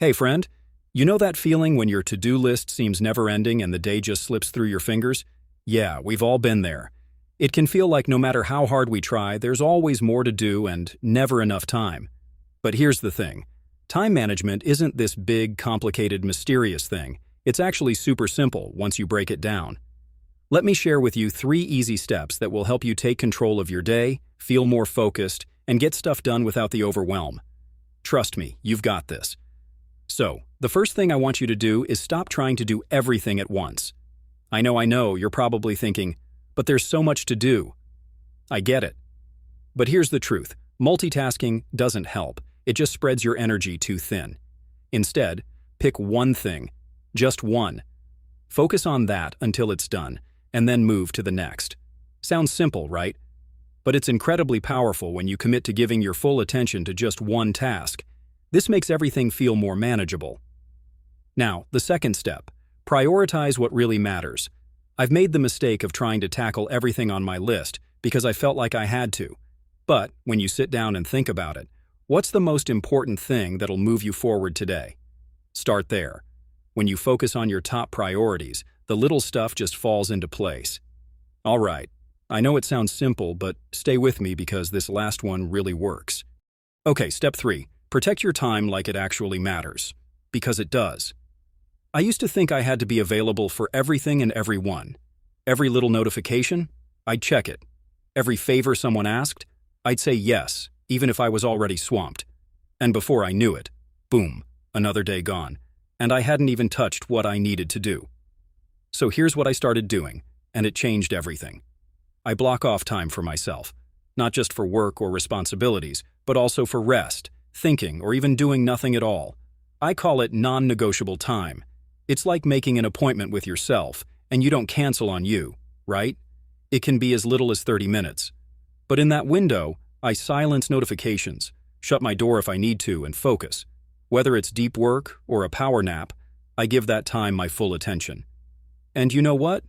Hey friend, you know that feeling when your to-do list seems never-ending and the day just slips through your fingers? Yeah, we've all been there. It can feel like no matter how hard we try, there's always more to do and never enough time. But here's the thing. Time management isn't this big, complicated, mysterious thing. It's actually super simple once you break it down. Let me share with you 3 easy steps that will help you take control of your day, feel more focused, and get stuff done without the overwhelm. Trust me, you've got this. So, the first thing I want you to do is stop trying to do everything at once. I know, you're probably thinking, but there's so much to do. I get it. But here's the truth. Multitasking doesn't help. It just spreads your energy too thin. Instead, pick one thing. Just one. Focus on that until it's done, and then move to the next. Sounds simple, right? But it's incredibly powerful when you commit to giving your full attention to just one task. This makes everything feel more manageable. Now, the second step. Prioritize what really matters. I've made the mistake of trying to tackle everything on my list because I felt like I had to. But when you sit down and think about it, what's the most important thing that'll move you forward today? Start there. When you focus on your top priorities, the little stuff just falls into place. All right, I know it sounds simple, but stay with me because this last one really works. Okay, step 3. Protect your time like it actually matters. Because it does. I used to think I had to be available for everything and everyone. Every little notification, I'd check it. Every favor someone asked, I'd say yes, even if I was already swamped. And before I knew it, boom, another day gone. And I hadn't even touched what I needed to do. So here's what I started doing, and it changed everything. I block off time for myself, not just for work or responsibilities, but also for rest, thinking, or even doing nothing at all. I call it non-negotiable time. It's like making an appointment with yourself, and you don't cancel on you, right? It can be as little as 30 minutes. But in that window, I silence notifications, shut my door if I need to, and focus. Whether it's deep work or a power nap, I give that time my full attention. And you know what?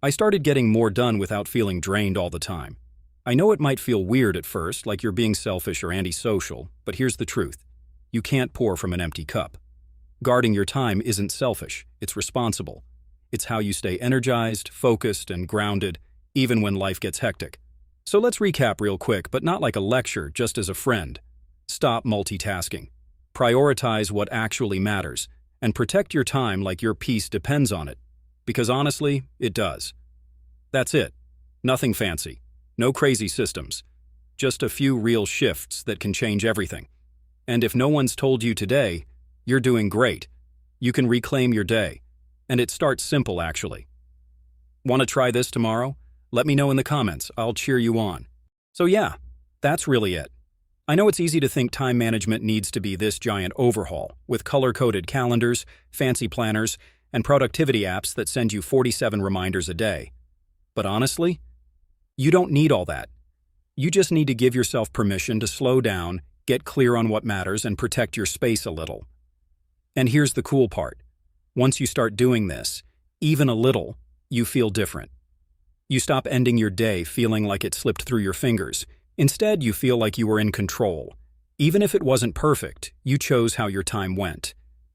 I started getting more done without feeling drained all the time. I know it might feel weird at first, like you're being selfish or antisocial, but here's the truth. You can't pour from an empty cup. Guarding your time isn't selfish, it's responsible. It's how you stay energized, focused, and grounded, even when life gets hectic. So let's recap real quick, but not like a lecture, just as a friend. Stop multitasking. Prioritize what actually matters, and protect your time like your peace depends on it. Because honestly, it does. That's it. Nothing fancy. No crazy systems. Just a few real shifts that can change everything. And if no one's told you today, you're doing great. You can reclaim your day. And it starts simple, actually. Want to try this tomorrow? Let me know in the comments. I'll cheer you on. So yeah, that's really it. I know it's easy to think time management needs to be this giant overhaul, with color-coded calendars, fancy planners, and productivity apps that send you 47 reminders a day. But honestly, you don't need all that. You just need to give yourself permission to slow down, get clear on what matters, and protect your space a little. And here's the cool part. Once you start doing this, even a little, you feel different. You stop ending your day feeling like it slipped through your fingers. Instead, you feel like you were in control. Even if it wasn't perfect, you chose how your time went.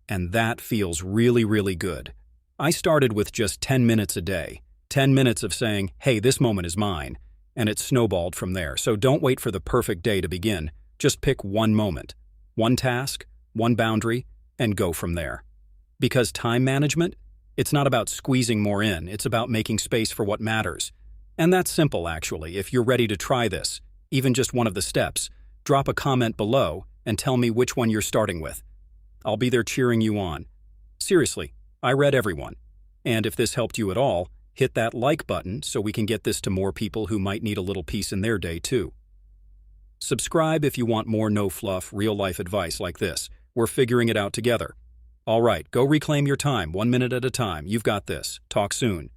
And that feels really, really good. I started with just 10 minutes a day. 10 minutes of saying, hey, this moment is mine, and it snowballed from there. So don't wait for the perfect day to begin. Just pick one moment, one task, one boundary, and go from there. Because time management, it's not about squeezing more in, it's about making space for what matters. And that's simple, actually. If you're ready to try this, even just one of the steps, drop a comment below and tell me which one you're starting with. I'll be there cheering you on. Seriously, I read everyone. And if this helped you at all, hit that like button so we can get this to more people who might need a little peace in their day too. Subscribe if you want more no-fluff, real-life advice like this. We're figuring it out together. All right, go reclaim your time, 1 minute at a time. You've got this. Talk soon.